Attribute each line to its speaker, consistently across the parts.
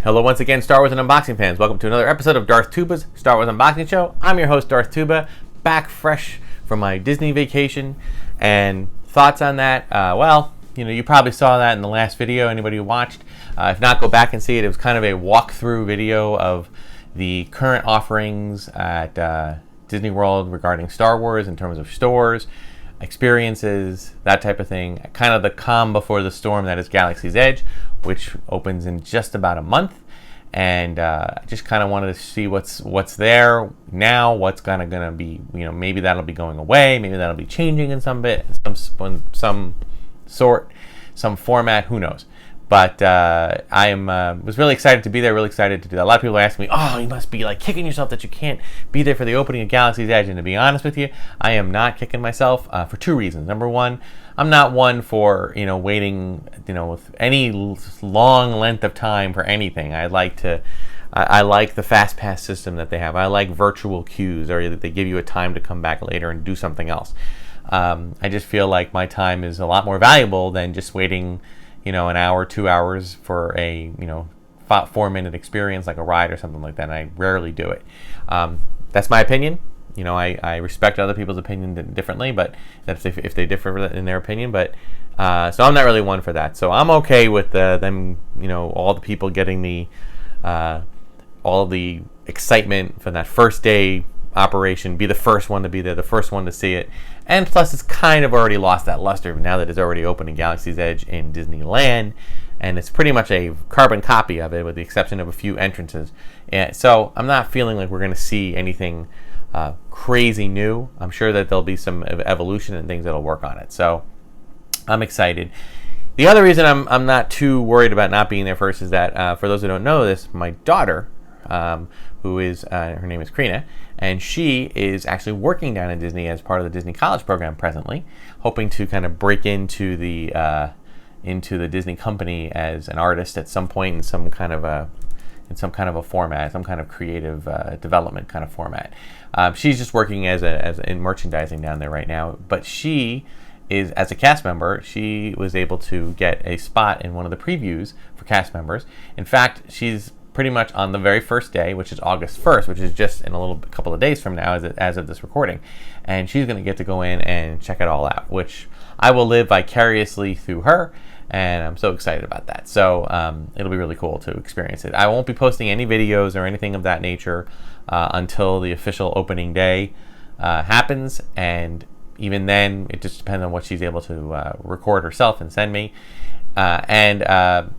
Speaker 1: Hello once again, Star Wars and Unboxing fans. Welcome to another episode of Darth Tuba's Star Wars Unboxing Show. I'm your host, Darth Tuba, back fresh from my Disney vacation. And thoughts on that? You probably saw that in the last video, anybody who watched. If not, go back and see it. It was kind of a walkthrough video of the current offerings at Disney World regarding Star Wars in terms of stores, experiences, that type of thing. Kind of the calm before the storm that is Galaxy's Edge, which opens in just about a month. And I just kind of wanted to see what's there now, what's going to be, maybe that'll be going away, maybe that'll be changing in some some format, who knows. But I was really excited to be there, really excited to do that. A lot of people ask me, oh, you must be like kicking yourself that you can't be there for the opening of Galaxy's Edge. And to be honest with you, I am not kicking myself for two reasons. Number one, I'm not one for, waiting, with any long length of time for anything. I like the fast pass system that they have. I like virtual queues, or they give you a time to come back later and do something else. I just feel like my time is a lot more valuable than just waiting an hour, 2 hours for a 4-minute experience like a ride or something like that. And I rarely do it. That's my opinion. I respect other people's opinion differently, but that's if they differ in their opinion. But so I'm not really one for that. So I'm okay with them. All the people getting the all the excitement from that first day operation, be the first one to be there, the first one to see it. And plus, it's kind of already lost that luster now that it's already open in Galaxy's Edge in Disneyland, and it's pretty much a carbon copy of it with the exception of a few entrances. And so I'm not feeling like we're going to see anything crazy new. I'm sure that there'll be some evolution and things that'll work on it. So I'm excited. The other reason I'm not too worried about not being there first is that for those who don't know this, my daughter, who is her name is Karina, and she is actually working down in Disney as part of the Disney College program presently, hoping to kind of break into the Disney company as an artist at some point in some kind of a format, some kind of creative development kind of format. She's just working as in merchandising down there right now, but she is, as a cast member, she was able to get a spot in one of the previews for cast members. In fact, she's pretty much on the very first day, which is August 1st, which is just in a couple of days from now as of this recording. And she's going to get to go in and check it all out, which I will live vicariously through her. And I'm so excited about that. So it'll be really cool to experience it. I won't be posting any videos or anything of that nature until the official opening day happens. And even then, it just depends on what she's able to record herself and send me. I'll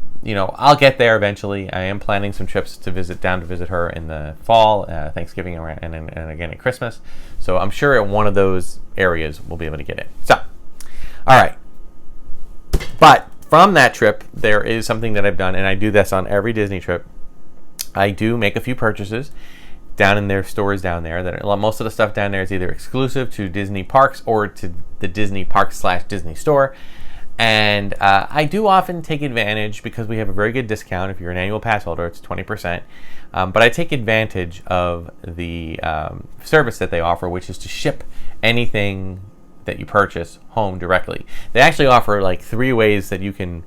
Speaker 1: get there eventually. I am planning some trips to visit her in the fall, Thanksgiving, and again at Christmas. So I'm sure at one of those areas we'll be able to get in. So, all right. But from that trip, there is something that I've done, and I do this on every Disney trip. I do make a few purchases down in their stores down there. That most of the stuff down there is either exclusive to Disney parks or to the Disney parks / Disney store. And I do often take advantage, because we have a very good discount. If you're an annual pass holder, it's 20%. But I take advantage of the service that they offer, which is to ship anything that you purchase home directly. They actually offer like 3 ways that you can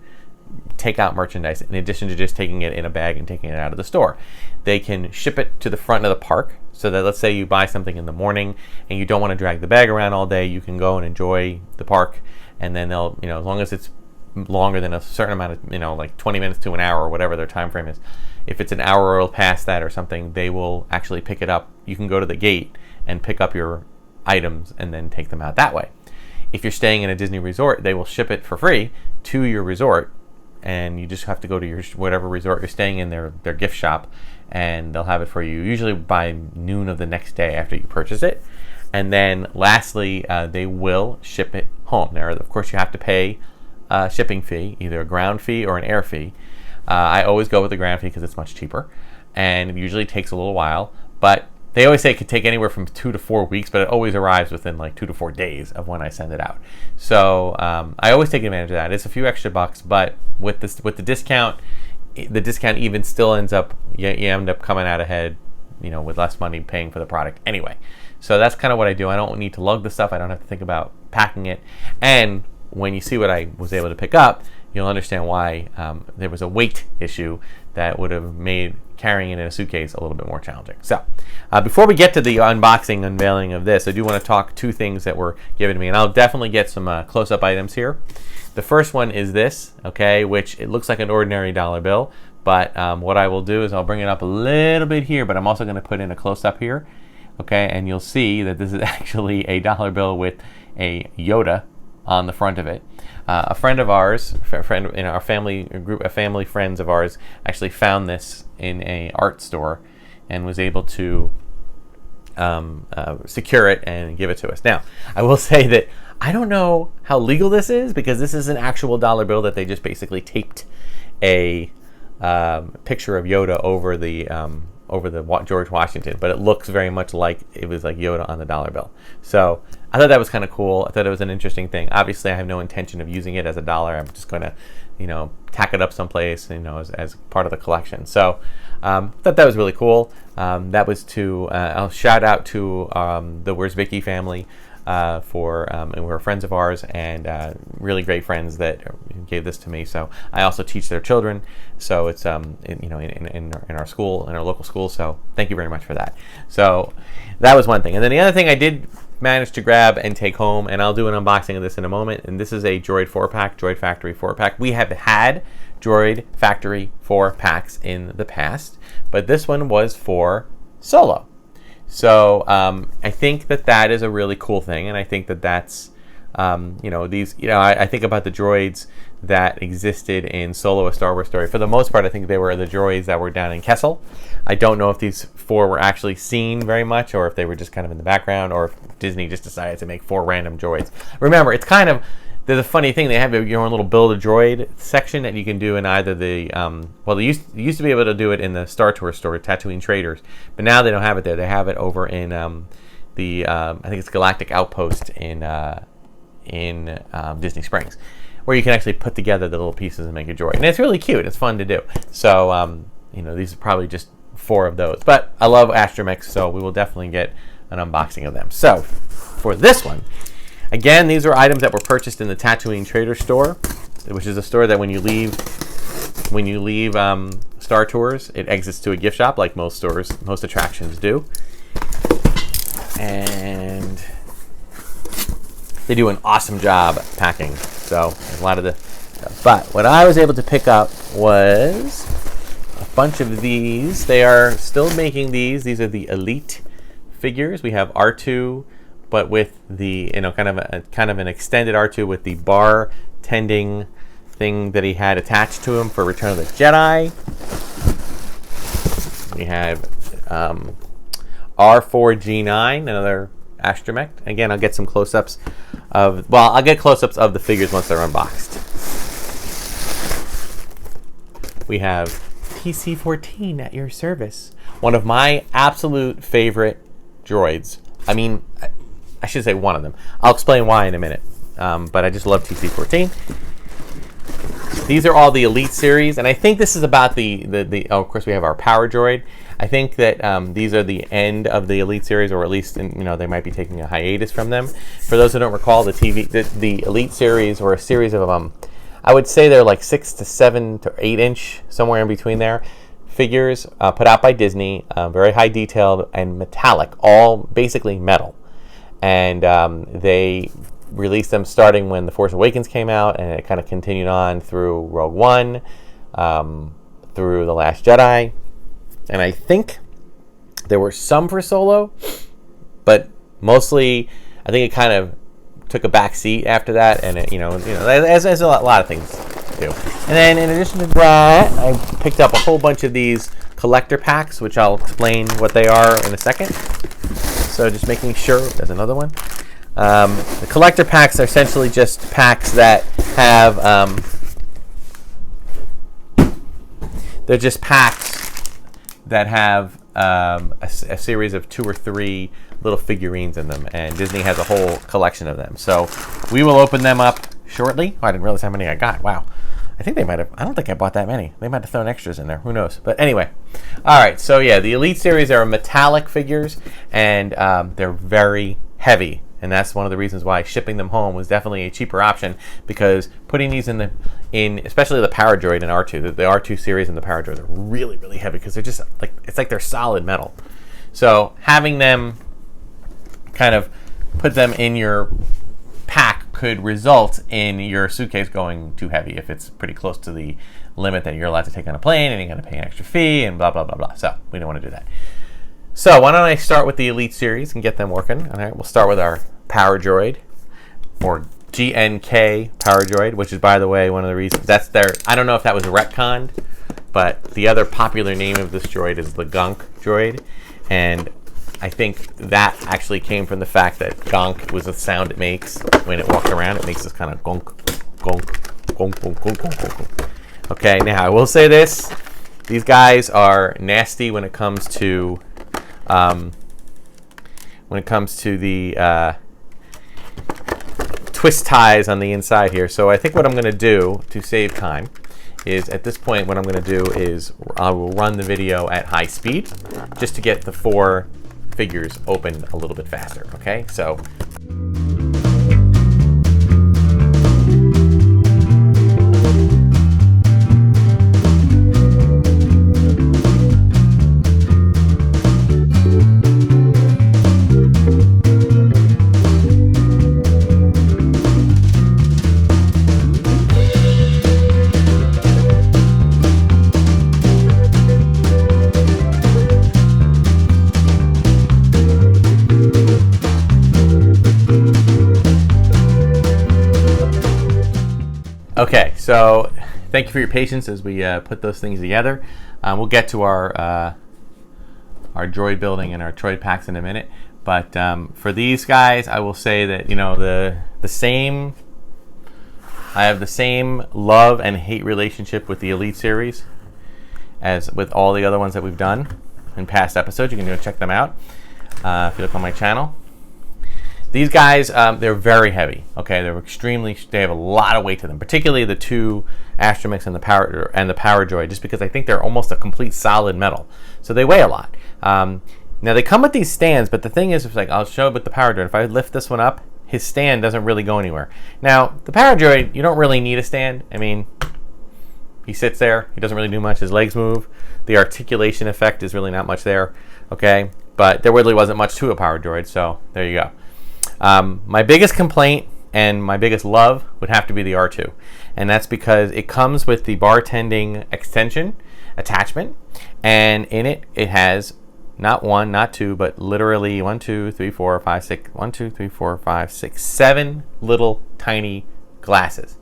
Speaker 1: take out merchandise in addition to just taking it in a bag and taking it out of the store. They can ship it to the front of the park, so that let's say you buy something in the morning and you don't want to drag the bag around all day, you can go and enjoy the park. And then they'll, as long as it's longer than a certain amount of, like 20 minutes to an hour or whatever their time frame is. If it's an hour or past that or something, they will actually pick it up. You can go to the gate and pick up your items and then take them out that way. If you're staying in a Disney resort, they will ship it for free to your resort, and you just have to go to your whatever resort you're staying in, their gift shop, and they'll have it for you usually by noon of the next day after you purchase it. And then lastly, they will ship it home. Now, of course, you have to pay a shipping fee, either a ground fee or an air fee. I always go with the ground fee because it's much cheaper, and it usually takes a little while. But they always say it could take anywhere from 2 to 4 weeks, but it always arrives within like 2 to 4 days of when I send it out. So I always take advantage of that. It's a few extra bucks, but with the discount even still ends up, you end up coming out ahead, with less money paying for the product anyway. So that's kind of what I do. I don't need to lug the stuff. I don't have to think about packing it. And when you see what I was able to pick up, you'll understand why there was a weight issue that would have made carrying it in a suitcase a little bit more challenging. So before we get to the unboxing, unveiling of this, I do want to talk two things that were given to me, and I'll definitely get some close-up items here. The first one is this, okay, which it looks like an ordinary dollar bill, but what I will do is I'll bring it up a little bit here, but I'm also going to put in a close-up here, okay, and you'll see that this is actually a dollar bill with a Yoda on the front of it. A friend of ours, a friend in our family, a group of family friends of ours, actually found this in a art store and was able to secure it and give it to us. Now, I will say that I don't know how legal this is, because this is an actual dollar bill that they just basically taped a picture of Yoda over the George Washington, but it looks very much like it was like Yoda on the dollar bill. So I thought that was kind of cool. I thought it was an interesting thing. Obviously, I have no intention of using it as a dollar. I'm just going to, tack it up someplace, as part of the collection. So I thought that was really cool. That was to, I'll shout out to the Where's Vicky family and we're friends of ours, and really great friends that gave this to me. So I also teach their children, so it's in our school, in our local school. So thank you very much for that. So that was one thing, and then the other thing I did manage to grab and take home, and I'll do an unboxing of this in a moment. And this is a Droid 4-pack, Droid Factory 4-pack. We have had Droid Factory 4-packs in the past, but this one was for Solo. So I think that is a really cool thing, and I think that's I think about the droids that existed in Solo: A Star Wars Story. For the most part, I think they were the droids that were down in Kessel. I don't know if these 4 were actually seen very much, or if they were just kind of in the background, or if Disney just decided to make 4 random droids. Remember, it's kind of the funny thing, they have your own little Build a Droid section that you can do in either the they used to be able to do it in the Star Tours store, Tatooine Traders, but now they don't have it there. They have it over in I think it's Galactic Outpost in Disney Springs, where you can actually put together the little pieces and make a droid, and it's really cute. It's fun to do. So these are probably just 4 of those, but I love Astromech, so we will definitely get an unboxing of them. So for this one, again, these are items that were purchased in the Tatooine Trader store, which is a store that when you leave Star Tours, it exits to a gift shop, like most stores, most attractions do. And they do an awesome job packing. So a lot of but what I was able to pick up was a bunch of these. They are still making these. These are the Elite figures. We have R2, but with the kind of an extended R2 with the bar tending thing that he had attached to him for Return of the Jedi. We have R4G9, another astromech. Again, I'll get some close-ups I'll get close-ups of the figures once they're unboxed. We have TC-14 at your service. One of my absolute favorite droids. I mean, I should say one of them. I'll explain why in a minute. But I just love TC-14. These are all the Elite series, and I think this is about of course we have our Power Droid. I think that these are the end of the Elite series, or at least they might be taking a hiatus from them. For those who don't recall, the Elite series were a series of I would say they're like 6 to 7 to 8 inch, somewhere in between there, figures put out by Disney, very high detailed and metallic, all basically metal. And they released them starting when The Force Awakens came out, and it kind of continued on through Rogue One, through The Last Jedi, and I think there were some for Solo, but mostly I think it kind of took a back seat after that, and it, as a lot of things do. And then in addition to that, I picked up a whole bunch of these collector packs, which I'll explain what they are in a second. So just making sure, there's another one. The collector packs are essentially just packs that have, they're just packs that have a series of 2 or 3 little figurines in them, and Disney has a whole collection of them. So we will open them up shortly. Oh, I didn't realize how many I got. Wow. I think they might have, I don't think I bought that many. They might have thrown extras in there. Who knows? But anyway. All right. So yeah, the Elite series are metallic figures, and they're very heavy. And that's one of the reasons why shipping them home was definitely a cheaper option, because putting these in especially the Power Droid and R2. The R2 series and the Power Droid are really, really heavy because they're just like, it's like they're solid metal. So having them kind of put them in your pack could result in your suitcase going too heavy if it's pretty close to the limit that you're allowed to take on a plane, and you're going to pay an extra fee and blah, blah, blah, blah. So we don't want to do that. So why don't I start with the Elite series and get them working. All right, we'll start with our Power Droid, or GNK Power Droid, which is, by the way, one of the reasons that's their, I don't know if that was retconned, but the other popular name of this droid is the Gonk droid, and I think that actually came from the fact that gonk was the sound it makes when it walks around. It makes this kind of gonk, gonk, gonk, gonk, gonk, gonk, gonk. Okay, now I will say this: these guys are nasty when it comes to the twist ties on the inside here. So I think what I'm going to do to save time is, at this point, what I'm going to do is I will run the video at high speed just to get the 4 figures open a little bit faster. Okay, so okay, so thank you for your patience as we put those things together. We'll get to our droid building and our droid packs in a minute. But for these guys, I will say that, you know, I have the same love and hate relationship with the Elite series as with all the other ones that we've done in past episodes. You can go check them out if you look on my channel. These guys, they're very heavy. Okay, they have a lot of weight to them, particularly the 2 Astromechs and the Power Droid, just because I think they're almost a complete solid metal. So they weigh a lot. Now they come with these stands, but the thing is, it's like, I'll show it with the Power Droid. If I lift this one up, his stand doesn't really go anywhere. Now the Power Droid, you don't really need a stand. I mean, he sits there. He doesn't really do much. His legs move. The articulation effect is really not much there. Okay, but there really wasn't much to a Power Droid, so there you go. My biggest complaint and my biggest love would have to be the R2, and that's because it comes with the bartending extension attachment, and in it has not 1, not 2, but literally 1, 2, 3, 4, 5, 6, 1, 2, 3, 4, 5, 6, 7 little tiny glasses.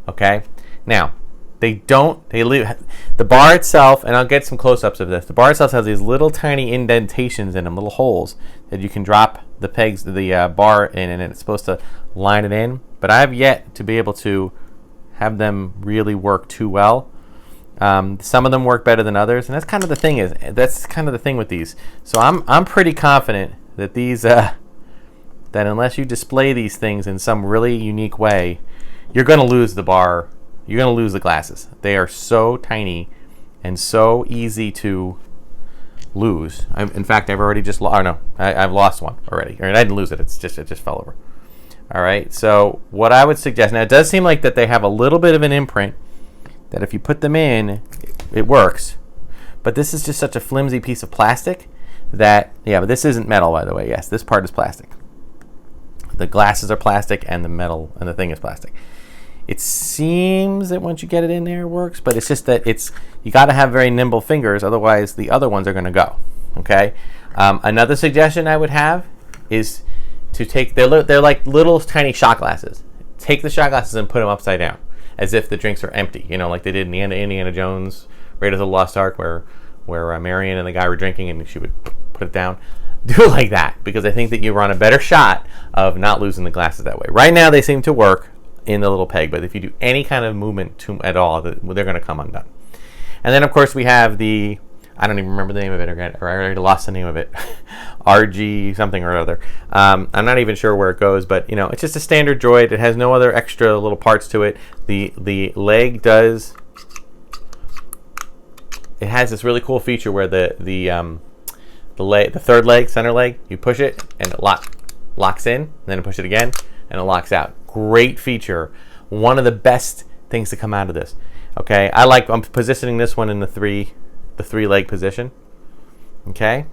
Speaker 1: Okay, now they leave the bar itself, and I'll get some close-ups of this. The bar itself has these little tiny indentations in them, little holes that you can drop the pegs, the bar in, and it's supposed to line it in. But I have yet to be able to have them really work too well. Some of them work better than others, and that's kind of the thing with these. So I'm pretty confident that these that unless you display these things in some really unique way, you're going to lose the bar. You're going to lose the glasses. They are so tiny and so easy to lose. In fact, I've already just I've lost one already. Or I didn't lose it. It just fell over. All right. So what I would suggest, now it does seem like that they have a little bit of an imprint that if you put them in, it works. But this is just such a flimsy piece of plastic that, yeah, but this isn't metal, by the way. Yes, this part is plastic. The glasses are plastic and the metal and the thing is plastic. It seems that once you get it in there, it works, but it's just that you got to have very nimble fingers, otherwise the other ones are going to go. Okay. Another suggestion I would have is to take they're like little tiny shot glasses. Take the shot glasses and put them upside down, as if the drinks are empty. You know, like they did in the end of Indiana Jones, Raiders of the Lost Ark, where Marion and the guy were drinking and she would put it down. Do it like that, because I think that you run a better shot of not losing the glasses that way. Right now they seem to work in the little peg, but if you do any kind of movement at all, they're going to come undone. And then of course we have the, I don't even remember the name of it, or I already lost the name of it, RG something or other. I'm not even sure where it goes, but you know, it's just a standard droid. It has no other extra little parts to it. The leg does, it has this really cool feature where the third leg, center leg, you push it and it locks in, and then you push it again and it locks out. Great feature. One of the best things to come out of this. Okay, I'm positioning this one in the three leg position. Okay,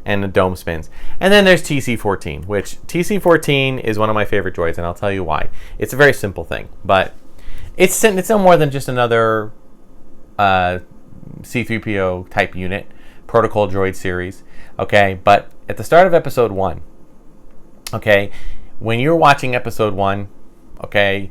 Speaker 1: and the dome spins. And then there's TC-14, which TC-14 is one of my favorite droids, and I'll tell you why. It's a very simple thing, but it's no more than just another C-3PO type unit, protocol droid series. Okay, but at the start of episode 1, okay, when you're watching episode 1, okay,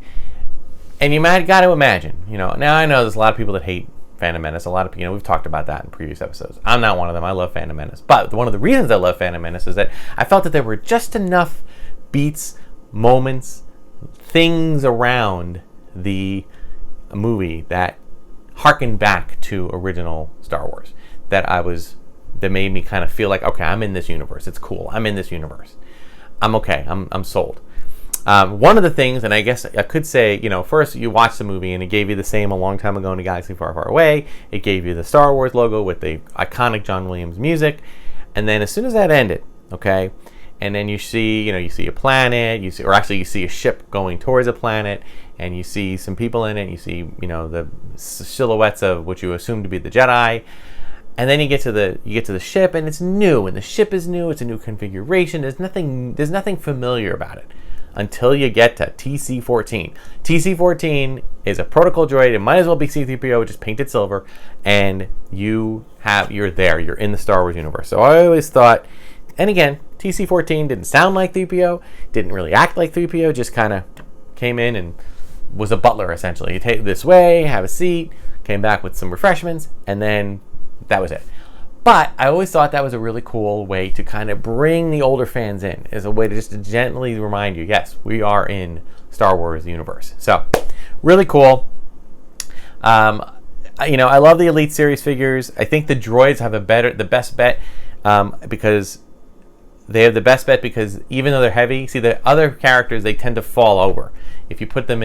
Speaker 1: and you might got to imagine, now I know there's a lot of people that hate Phantom Menace. A lot of we've talked about that in previous episodes. I'm not one of them. I love Phantom Menace. But one of the reasons I love Phantom Menace is that I felt that there were just enough beats, moments, things around the movie that harkened back to original Star Wars. That made me kind of feel like, okay, I'm in this universe. It's cool. I'm in this universe. I'm okay. I'm sold. One of the things, and I guess I could say, first you watch the movie and it gave you the same A Long Time Ago in a Galaxy Far, Far Away. It gave you the Star Wars logo with the iconic John Williams music. And then as soon as that ended, okay, and then you see a planet, you see a ship going towards a planet, and you see some people in it, you see, the silhouettes of what you assume to be the Jedi. And then you get to the ship, and it's new, and the ship is new. It's a new configuration. There's nothing familiar about it until you get to TC-14. TC-14 is a protocol droid. It might as well be C-3PO, just painted silver, and you're there. You're in the Star Wars universe. So I always thought, and again, TC-14 didn't sound like 3PO, didn't really act like 3PO, just kind of came in and was a butler essentially. You take this way, have a seat, came back with some refreshments, and then that was it. But I always thought that was a really cool way to kind of bring the older fans in, as a way to just gently remind you, yes, we are in Star Wars universe. So, really cool. I love the Elite Series figures. I think the droids have the best bet, because they have the best bet because even though they're heavy, see the other characters, they tend to fall over. If you put them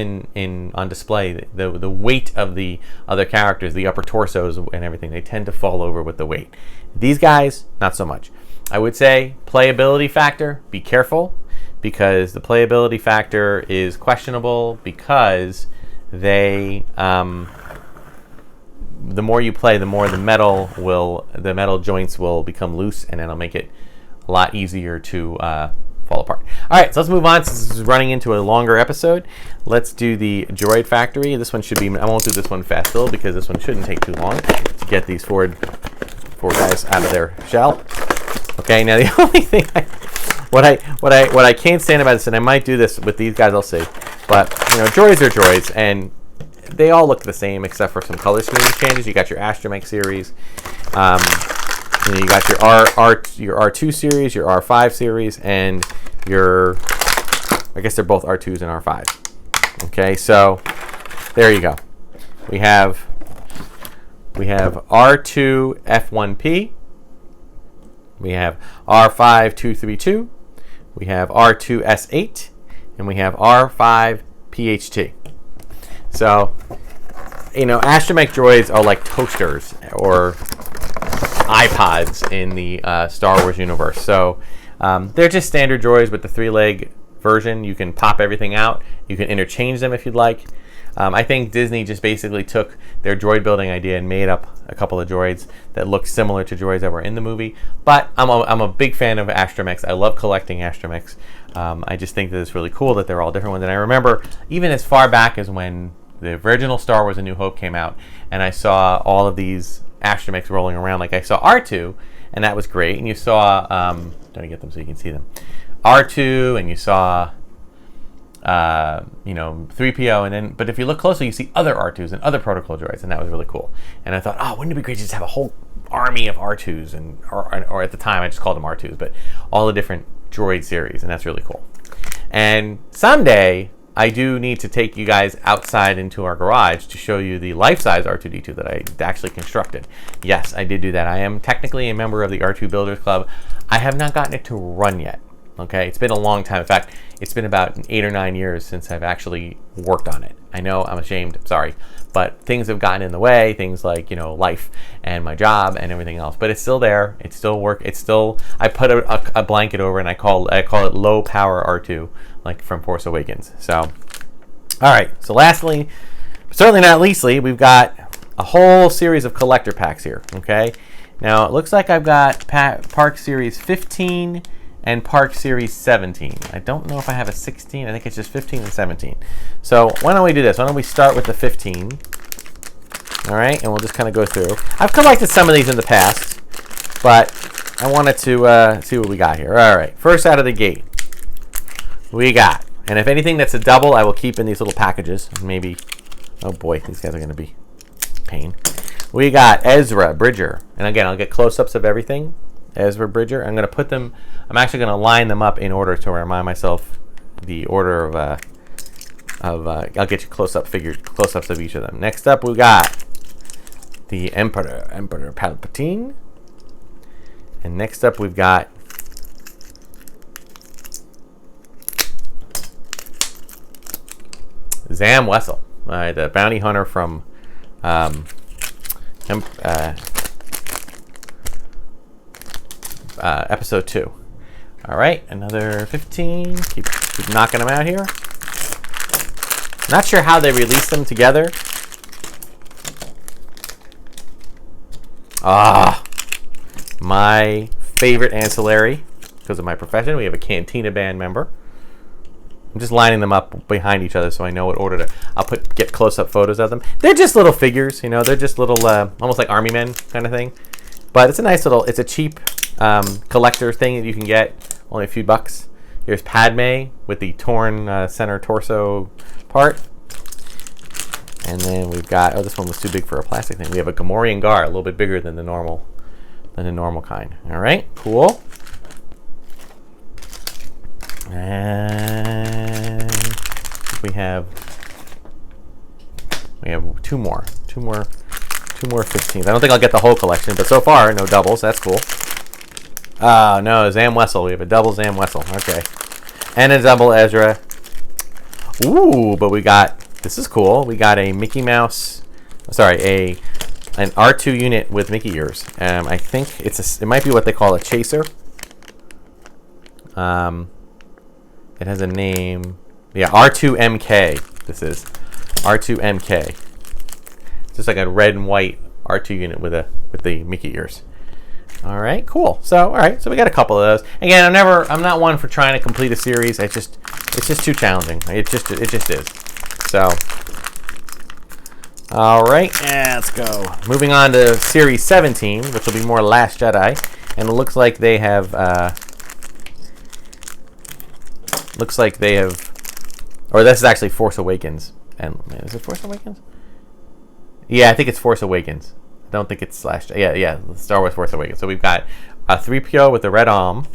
Speaker 1: on display, the weight of the other characters, the upper torsos and everything, they tend to fall over with the weight. These guys, not so much. I would say playability factor, be careful, because the playability factor is questionable because the more you play, the more the metal joints will become loose, and it'll make it a lot easier to fall apart. All right, so let's move on. Since this is running into a longer episode, let's do the Droid Factory. This one should be, I won't do this one fast build because this one shouldn't take too long to get these four guys out of their shell. Okay, now the only thing what I can't stand about this, and I might do this with these guys, I'll see, but droids are droids, and they all look the same except for some color scheme changes. You got your Astromech series. You got your R2 series, your R5 series, and I guess they're both R2s and R5s. Okay, so there you go. We have R2 F1P. We have R5 232. We have R2 S8, and we have R5 PHT. So, Astromech droids are like toasters or iPods in the Star Wars universe. So they're just standard droids with the 3-leg version. You can pop everything out. You can interchange them if you'd like. I think Disney just basically took their droid building idea and made up a couple of droids that look similar to droids that were in the movie. But I'm a big fan of Astromechs. I love collecting Astromechs. I just think that it's really cool that they're all different ones. And I remember even as far back as when the original Star Wars A New Hope came out, and I saw all of these Astromechs rolling around. Like I saw R2, and that was great. And you saw, let me get them so you can see them. R2, and you saw, 3PO, but if you look closely, you see other R2s and other protocol droids, and that was really cool. And I thought, wouldn't it be great to just have a whole army of R2s, or at the time I just called them R2s, but all the different droid series, and that's really cool. And someday I do need to take you guys outside into our garage to show you the life-size R2-D2 that I actually constructed. Yes, I did do that. I am technically a member of the R2 Builders Club. I have not gotten it to run yet. Okay, it's been a long time. In fact, it's been about 8 or 9 years since I've actually worked on it. I know, I'm ashamed, sorry, but things have gotten in the way, things like, life and my job and everything else. But it's still there. It's still work. It's still, I put a blanket over, and I call it low power R2, like from Force Awakens. So, all right. So lastly, certainly not leastly, we've got a whole series of collector packs here. Okay, now it looks like I've got Park Series 15 and Park Series 17. I don't know if I have a 16. I think it's just 15 and 17. So why don't we do this? Why don't we start with the 15? All right, and we'll just kind of go through. I've collected some of these in the past, but I wanted to see what we got here. All right, first out of the gate, we got, and if anything that's a double, I will keep in these little packages. Maybe, oh boy, these guys are going to be pain. We got Ezra Bridger, and again, I'll get close-ups of everything. Ezra Bridger. I'm going to put them, I'm actually going to line them up in order to remind myself the order of I'll get you close-ups of each of them. Next up, we got the Emperor Palpatine. And next up, we've got Zam Wesell, the bounty hunter from episode 2. All right, another 15. Keep knocking them out here. Not sure how they release them together. My favorite ancillary, because of my profession, we have a Cantina band member. I'm just lining them up behind each other so I know what order to. I'll get close-up photos of them. They're just little figures, you know. They're just little, almost like army men kind of thing. But it's a nice little. It's a cheap collector thing that you can get, only a few bucks. Here's Padme with the torn center torso part. And then we've got, oh, this one was too big for a plastic thing. We have a Gamorrean Gar, a little bit bigger than the normal kind. All right, cool. And we have two more 15s. I don't think I'll get the whole collection, but so far no doubles. That's cool. No, Zam Wesell. We have a double Zam Wesell. Okay, and a double Ezra. Ooh, but we got, this is cool. We got a Mickey Mouse. Sorry, an R2 unit with Mickey ears. I think it might be what they call a chaser. It has a name. Yeah, R2MK. This is R2MK. It's just like a red and white R2 unit with the Mickey ears. All right, cool. So, all right, so we got a couple of those. Again, I'm not one for trying to complete a series. It's just too challenging. It just is. So, all right, let's go. Moving on to Series 17, which will be more Last Jedi, and it looks like they have. Or this is actually Force Awakens. And is it Force Awakens? Yeah, I think it's Force Awakens. I don't think it's yeah, Star Wars Force Awakens. So we've got a 3PO with the red arm.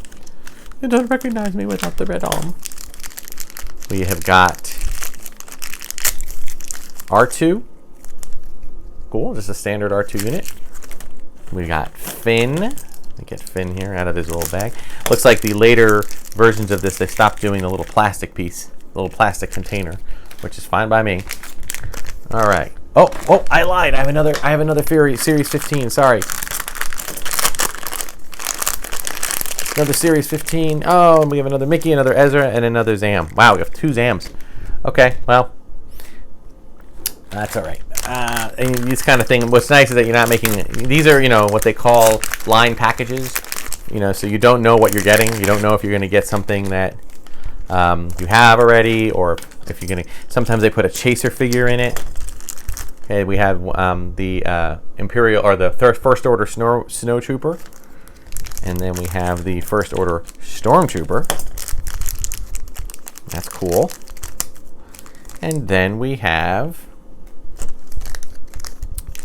Speaker 1: You don't recognize me without the red arm. We have got R2. Cool, just a standard R2 unit. We got Finn. Let me get Finn here out of his little bag. Looks like the later versions of this, they stopped doing the little plastic piece, little plastic container, which is fine by me. All right. Oh, I lied. I have another Series 15. Sorry. Another Series 15. Oh, and we have another Mickey, another Ezra, and another Zam. Wow, we have 2 Zams. Okay, well, that's all right. And this kind of thing, what's nice is that you're not making, these are, what they call line packages. So you don't know what you're getting. You don't know if you're going to get something that you have already, or if you're going to, sometimes they put a chaser figure in it. Okay, we have the Imperial, or the First Order Snow Trooper. And then we have the First Order Stormtrooper. That's cool. And then we have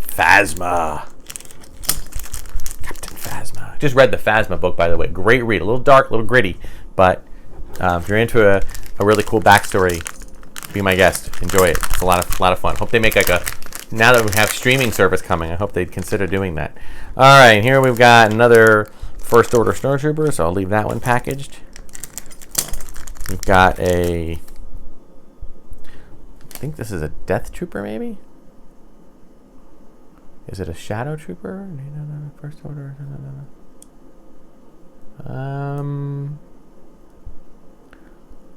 Speaker 1: Phasma. Captain Phasma. Just read the Phasma book, by the way. Great read. A little dark, a little gritty. But if you're into a really cool backstory, be my guest. Enjoy it. It's a lot of fun. Hope they make like a, now that we have streaming service coming, I hope they'd consider doing that. All right, here we've got another First Order Snowtrooper, so I'll leave that one packaged. We've got I think this is a Death Trooper, maybe? Is it a Shadow Trooper? No, First Order. No.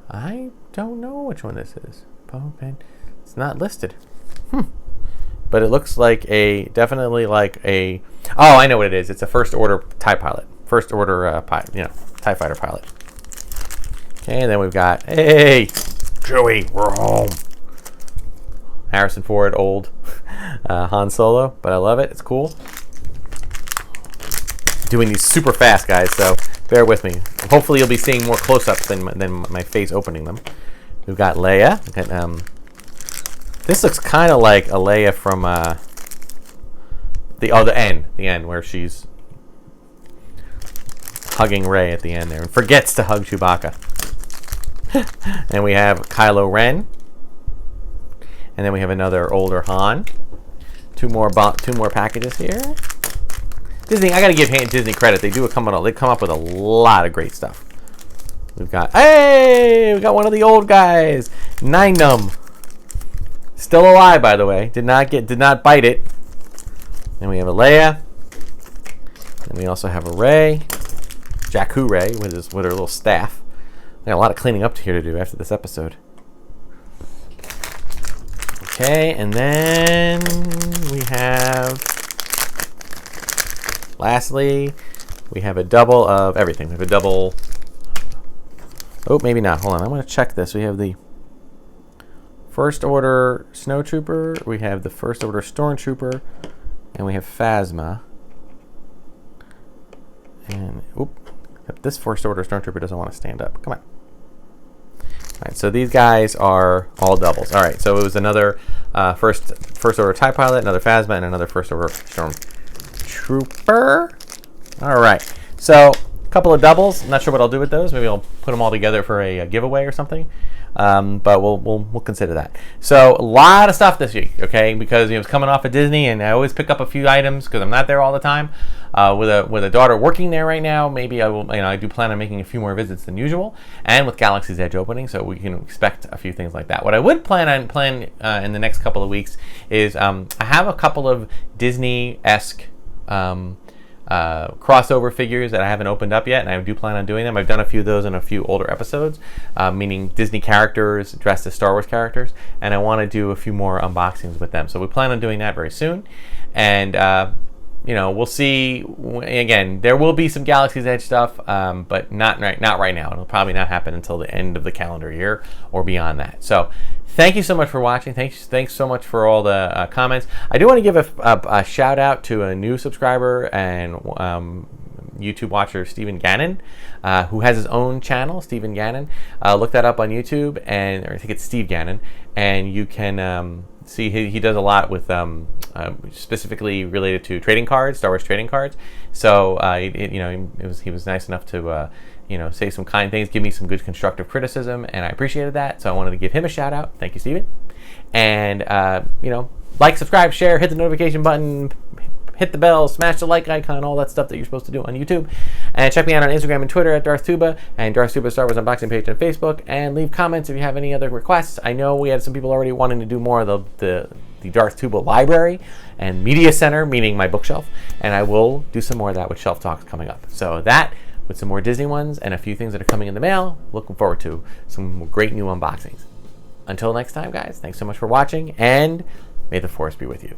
Speaker 1: I don't know which one this is. It's not listed. But it looks like definitely like a. Oh, I know what it is. It's a first order TIE pilot, first order TIE fighter pilot. Okay, and then we've got Chewie, we're home. Harrison Ford, old Han Solo, but I love it. It's cool. Doing these super fast, guys, so bear with me. Hopefully you'll be seeing more close-ups than my face opening them. We've got Leia. This looks kind of like a Leia from the end where she's hugging Rey at the end there and forgets to hug Chewbacca. And we have Kylo Ren. And then we have another older Han. Two more packages here. Disney, I gotta give Disney credit. They come up with a lot of great stuff. We got one of the old guys, Nine-Num. Still alive, by the way. Did not bite it. And we have a Leia. And we also have a Rey, Jakku Rey with her little staff. I got a lot of cleaning up here to do after this episode. Okay, and then we have. Lastly, we have a double of everything. We have a double. Oh, maybe not. Hold on. I'm going to check this. We have the First Order Snowtrooper. We have the First Order Stormtrooper. And we have Phasma. And, this First Order Stormtrooper doesn't want to stand up. Come on. All right, so these guys are all doubles. All right, so it was another First Order TIE Pilot, another Phasma, and another First Order Stormtrooper. All right, so a couple of doubles. I'm not sure what I'll do with those. Maybe I'll put them all together for a giveaway or something. But we'll consider that. So a lot of stuff this week, okay? Because it's coming off of Disney, and I always pick up a few items because I'm not there all the time. With a daughter working there right now, maybe I will. I do plan on making a few more visits than usual, and with Galaxy's Edge opening, so we can expect a few things like that. What I would plan in the next couple of weeks is I have a couple of Disney-esque crossover figures that I haven't opened up yet, and I do plan on doing them. I've done a few of those in a few older episodes, meaning Disney characters dressed as Star Wars characters, and I want to do a few more unboxings with them. So we plan on doing that very soon, and we'll see. Again, there will be some Galaxy's Edge stuff, but not right now. It'll probably not happen until the end of the calendar year or beyond that. So thank you so much for watching. Thanks so much for all the comments. I do want to give a shout out to a new subscriber and YouTube watcher, Stephen Gannon, who has his own channel, Stephen Gannon. Look that up on YouTube, or I think it's Steve Gannon, and you can see he does a lot with specifically related to trading cards, Star Wars trading cards. So he was nice enough to say some kind things, give me some good constructive criticism, and I appreciated that. So I wanted to give him a shout out. Thank you, Stephen. And like, subscribe, share, hit the notification button, hit the bell, smash the like icon, all that stuff that you're supposed to do on YouTube. And check me out on Instagram and Twitter at Darth Tuba, and Darth Tuba Star Wars Unboxing page on Facebook. And leave comments if you have any other requests. I know we had some people already wanting to do more of the Darth Tuba library and media center, meaning my bookshelf. And I will do some more of that with Shelf Talks coming up. So that, with some more Disney ones and a few things that are coming in the mail, looking forward to some great new unboxings. Until next time, guys, thanks so much for watching, and may the Force be with you.